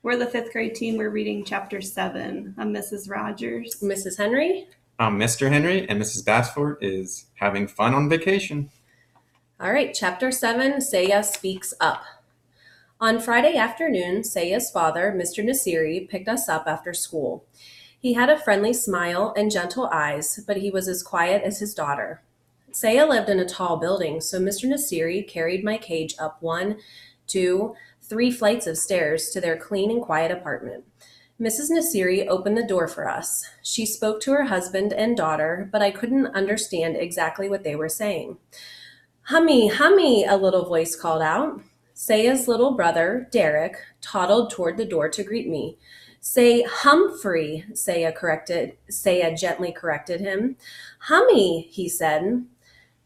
We're the fifth grade team. We're reading chapter 7. I'm Mrs. Rogers. Mrs. Henry? Mr. Henry, and Mrs. Basford is having fun on vacation. All right, chapter 7, Sayeh speaks up. On Friday afternoon, Sayeh's father, Mr. Nasiri, picked us up after school. He had a friendly smile and gentle eyes, but he was as quiet as his daughter. Sayeh lived in a tall building, so Mr. Nasiri carried my cage up 1, 2, 3 flights of stairs to their clean and quiet apartment. Mrs. Nasiri opened the door for us. She spoke to her husband and daughter, but I couldn't understand exactly what they were saying. Hummy, hummy, a little voice called out. Sayeh's little brother, Derek, toddled toward the door to greet me. Say Humphrey, Sayeh gently corrected him. Hummy, he said.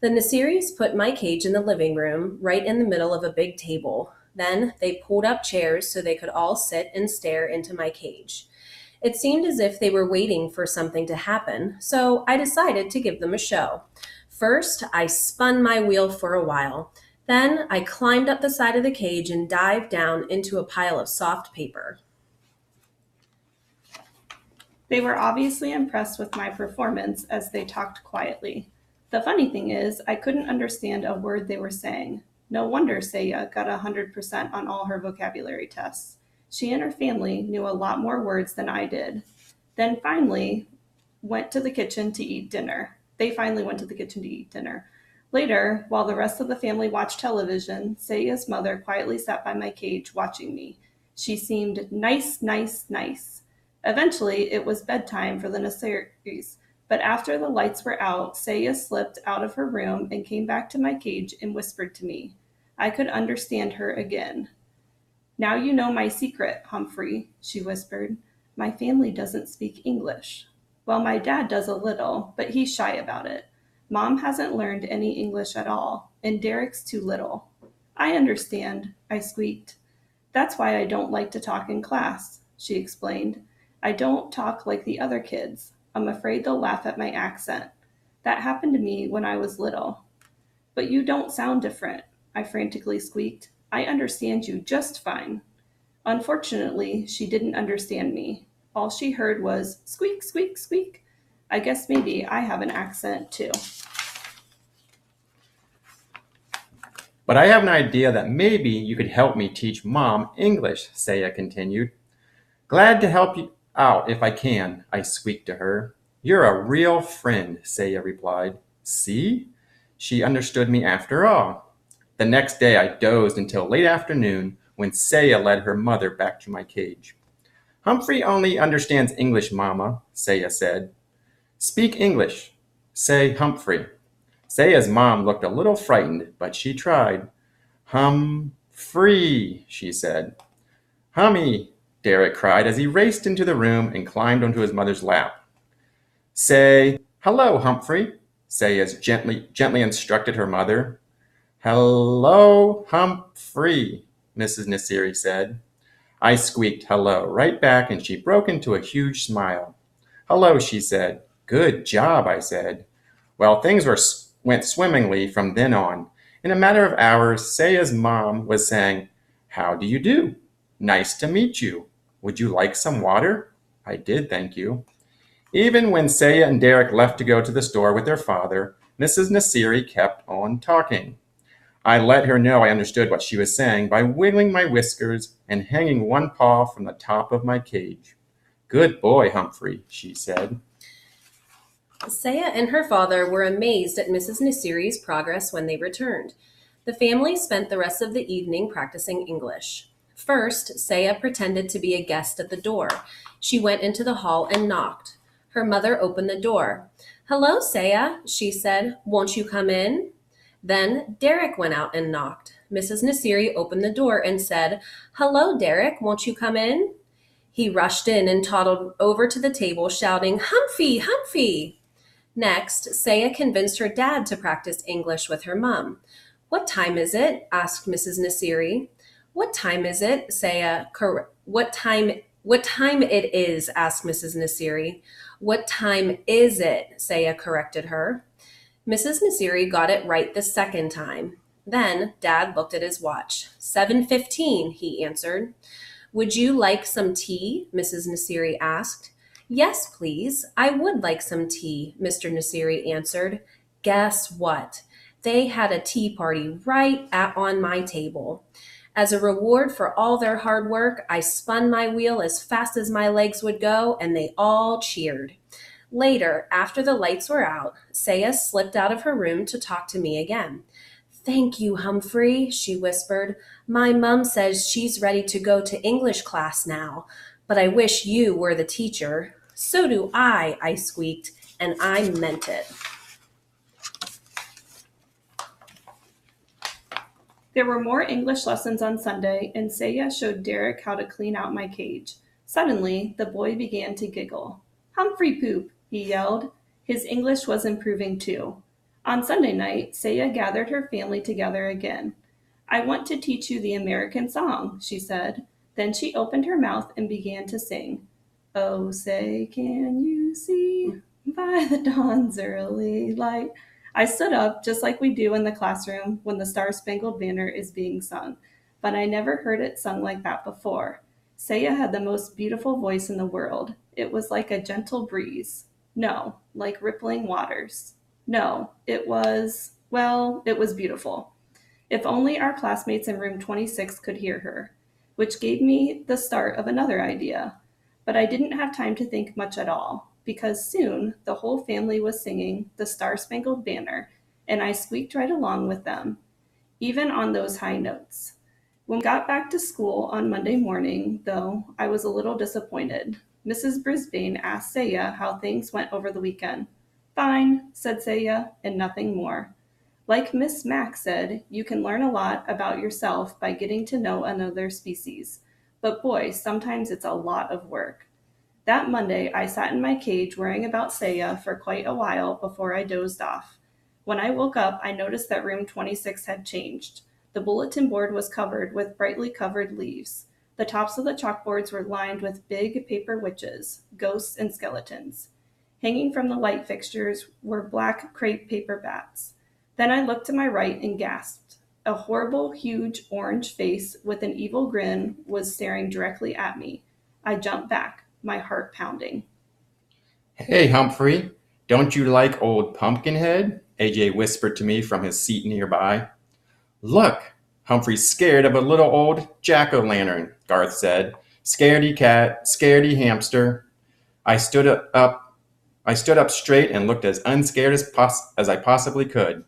The Nasiris put my cage in the living room, right in the middle of a big table. Then they pulled up chairs so they could all sit and stare into my cage. It seemed as if they were waiting for something to happen, so I decided to give them a show. First, I spun my wheel for a while. Then I climbed up the side of the cage and dived down into a pile of soft paper. They were obviously impressed with my performance as they talked quietly. The funny thing is, I couldn't understand a word they were saying. No wonder Sayeh got 100% on all her vocabulary tests. She and her family knew a lot more words than I did. Then finally went to the kitchen to eat dinner. They finally went to the kitchen to eat dinner. Later, while the rest of the family watched television, Sayeh's mother quietly sat by my cage watching me. She seemed nice, nice, nice. Eventually, it was bedtime for the Nasiris, but after the lights were out, Sayeh slipped out of her room and came back to my cage and whispered to me. I could understand her again. Now you know my secret, Humphrey, she whispered. My family doesn't speak English. Well, my dad does a little, but he's shy about it. Mom hasn't learned any English at all, and Derek's too little. I understand, I squeaked. That's why I don't like to talk in class, she explained. I don't talk like the other kids. I'm afraid they'll laugh at my accent. That happened to me when I was little. But you don't sound different, I frantically squeaked. I understand you just fine. Unfortunately, she didn't understand me. All she heard was squeak, squeak, squeak. I guess maybe I have an accent too. But I have an idea that maybe you could help me teach Mom English, Sayeh continued. Glad to help you out if I can, I squeaked to her. You're a real friend, Sayeh replied. See? She understood me after all. The next day I dozed until late afternoon when Sayeh led her mother back to my cage. Humphrey only understands English, Mama, Sayeh said. Speak English. Say Humphrey. Sayeh's mom looked a little frightened, but she tried. Free, she said. Hummy, Derek cried as he raced into the room and climbed onto his mother's lap. Say, hello, Humphrey, Sayeh gently instructed her mother. Hello, Humphrey, Mrs. Nasiri said. I squeaked hello right back and she broke into a huge smile. Hello, she said. Good job, I said. Well, things went swimmingly from then on. In a matter of hours, Sayeh's mom was saying, How do you do? Nice to meet you. Would you like some water? I did, thank you. Even when Sayeh and Derek left to go to the store with their father, Mrs. Nasiri kept on talking. I let her know I understood what she was saying by wiggling my whiskers and hanging one paw from the top of my cage. Good boy, Humphrey, she said. Sayeh and her father were amazed at Mrs. Nasiri's progress when they returned. The family spent the rest of the evening practicing English. First, Sayeh pretended to be a guest at the door. She went into the hall and knocked. Her mother opened the door. Hello, Sayeh, she said. Won't you come in? Then Derek went out and knocked. Mrs. Nasiri opened the door and said, Hello, Derek, won't you come in? He rushed in and toddled over to the table, shouting, Humphrey, Humphrey! Next, Sayeh convinced her dad to practice English with her mom. What time is it? Asked Mrs. Nasiri. What time is it? What time it is? Asked Mrs. Nasiri. What time is it? Sayeh corrected her. Mrs. Nasiri got it right the second time. Then Dad looked at his watch. 7:15, he answered. Would you like some tea? Mrs. Nasiri asked. Yes, please. I would like some tea, Mr. Nasiri answered. Guess what? They had a tea party on my table. As a reward for all their hard work, I spun my wheel as fast as my legs would go, and they all cheered. Later, after the lights were out, Sayeh slipped out of her room to talk to me again. Thank you, Humphrey, she whispered. My mum says she's ready to go to English class now, but I wish you were the teacher. So do I squeaked, and I meant it. There were more English lessons on Sunday, and Sayeh showed Derek how to clean out my cage. Suddenly, the boy began to giggle. Humphrey Poop, he yelled. His English was improving too. On Sunday night, Sayeh gathered her family together again. I want to teach you the American song, she said. Then she opened her mouth and began to sing. Oh, say, can you see by the dawn's early light? I stood up, just like we do in the classroom when the Star-Spangled Banner is being sung, but I never heard it sung like that before. Sayeh had the most beautiful voice in the world. It was like a gentle breeze. No, like rippling waters. No, it was beautiful. If only our classmates in room 26 could hear her, which gave me the start of another idea. But I didn't have time to think much at all, because soon the whole family was singing the Star-Spangled Banner, and I squeaked right along with them, even on those high notes. When we got back to school on Monday morning, though, I was a little disappointed. Mrs. Brisbane asked Sayeh how things went over the weekend. Fine, said Sayeh, and nothing more. Like Miss Mack said, you can learn a lot about yourself by getting to know another species. But boy, sometimes it's a lot of work. That Monday, I sat in my cage worrying about Sayeh for quite a while before I dozed off. When I woke up, I noticed that room 26 had changed. The bulletin board was covered with brightly colored leaves. The tops of the chalkboards were lined with big paper witches, ghosts, and skeletons. Hanging from the light fixtures were black crepe paper bats. Then I looked to my right and gasped. A horrible, huge orange face with an evil grin was staring directly at me. I jumped back, my heart pounding. Hey, Humphrey, don't you like old Pumpkinhead? AJ whispered to me from his seat nearby. Look, Humphrey's scared of a little old jack-o'-lantern, Garth said. Scaredy cat, scaredy hamster. I stood up straight and looked as unscared as I possibly could.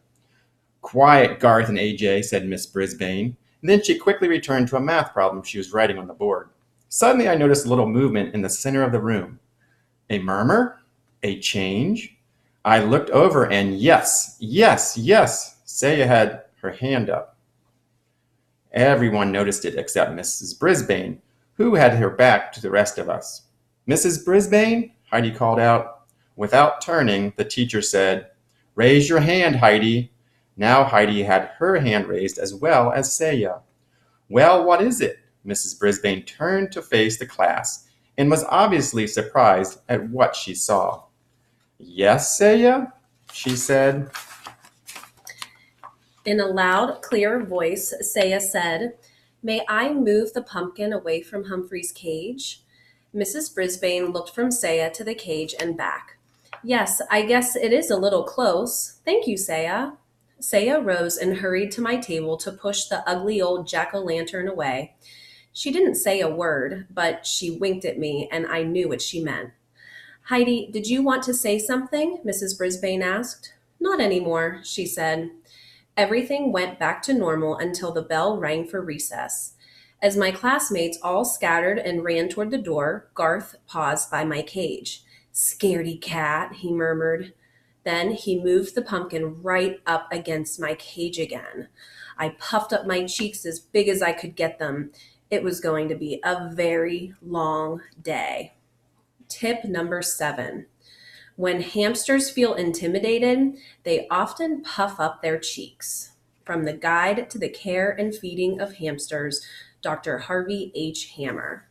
Quiet, Garth and AJ, said Miss Brisbane. And then she quickly returned to a math problem she was writing on the board. Suddenly I noticed a little movement in the center of the room. A murmur? A change? I looked over and yes, Sayeh had her hand up. Everyone noticed it except Mrs. Brisbane, who had her back to the rest of us. Mrs. Brisbane, Heidi called out. Without turning, the teacher said, Raise your hand, Heidi. Now Heidi had her hand raised as well as Sayeh. Well, what is it? Mrs. Brisbane turned to face the class and was obviously surprised at what she saw. Yes, Sayeh, she said. In a loud, clear voice, Sayeh said, May I move the pumpkin away from Humphrey's cage? Mrs. Brisbane looked from Sayeh to the cage and back. Yes, I guess it is a little close. Thank you, Sayeh. Sayeh rose and hurried to my table to push the ugly old jack-o'-lantern away. She didn't say a word, but she winked at me, and I knew what she meant. Heidi, did you want to say something? Mrs. Brisbane asked. Not anymore, she said. Everything went back to normal until the bell rang for recess. As my classmates all scattered and ran toward the door, Garth paused by my cage. Scaredy cat, he murmured. Then he moved the pumpkin right up against my cage again. I puffed up my cheeks as big as I could get them. It was going to be a very long day. Tip number 7. When hamsters feel intimidated, they often puff up their cheeks. From the Guide to the Care and Feeding of Hamsters, Dr. Harvey H. Hammer.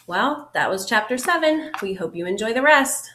Well, that was chapter 7. We hope you enjoy the rest.